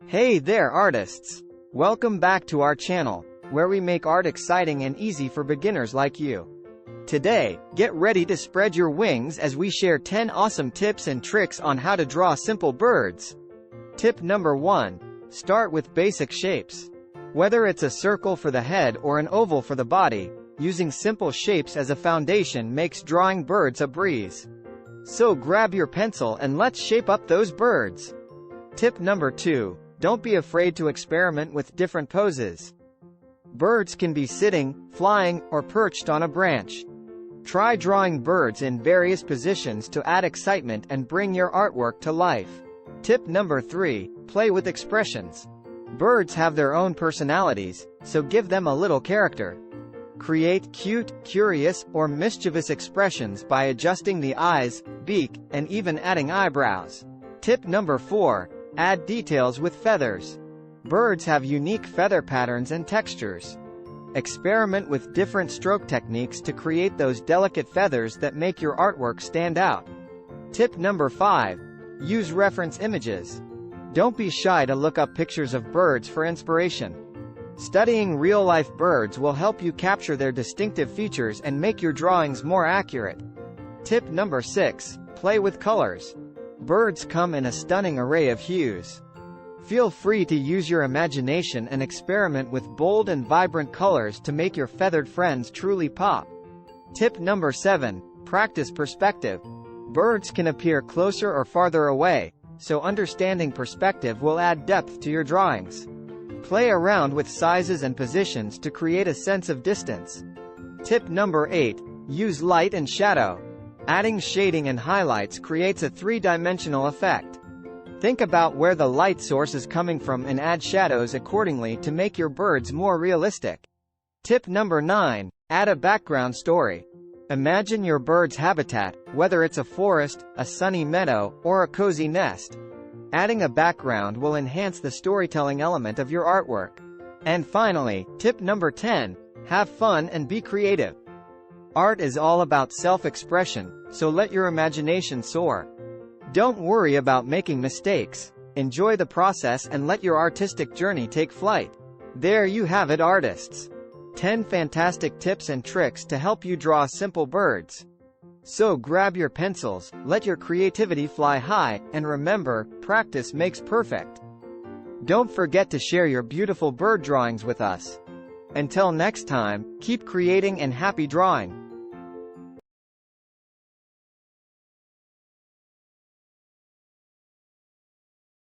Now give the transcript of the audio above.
Hey there, artists! Welcome back to our channel, where we make art exciting and easy for beginners like you. Today, get ready to spread your wings as we share 10 awesome tips and tricks on how to draw simple birds. Tip number 1. Start with basic shapes. Whether it's a circle for the head or an oval for the body, using simple shapes as a foundation makes drawing birds a breeze. So grab your pencil and let's shape up those birds. Tip number 2. Don't be afraid to experiment with different poses. Birds can be sitting, flying, or perched on a branch. Try drawing birds in various positions to add excitement and bring your artwork to life. Tip number 3. Play with expressions. Birds have their own personalities, so give them a little character. Create cute, curious, or mischievous expressions by adjusting the eyes, beak, and even adding eyebrows. Tip number 4. Add details with feathers. Birds have unique feather patterns and textures. Experiment with different stroke techniques to create those delicate feathers that make your artwork stand out. Tip number 5. Use reference images. Don't be shy to look up pictures of birds for inspiration. Studying real-life birds will help you capture their distinctive features and make your drawings more accurate. Tip number 6. Play with colors. Birds come in a stunning array of hues. Feel free to use your imagination and experiment with bold and vibrant colors to make your feathered friends truly pop. Tip number 7. Practice perspective. Birds can appear closer or farther away, so understanding perspective will add depth to your drawings. Play around with sizes and positions to create a sense of distance. Tip number 8. Use light and shadow. Adding shading and highlights creates a three-dimensional effect. Think about where the light source is coming from and add shadows accordingly to make your birds more realistic. Tip number 9. Add a background story. Imagine your bird's habitat, whether it's a forest, a sunny meadow, or a cozy nest. Adding a background will enhance the storytelling element of your artwork. And finally, tip number 10. Have fun and be creative. Art is all about self-expression, so let your imagination soar. Don't worry about making mistakes. Enjoy the process and let your artistic journey take flight. There you have it, artists. 10 fantastic tips and tricks to help you draw simple birds. So grab your pencils, let your creativity fly high, and remember, practice makes perfect. Don't forget to share your beautiful bird drawings with us. Until next time, keep creating and happy drawing.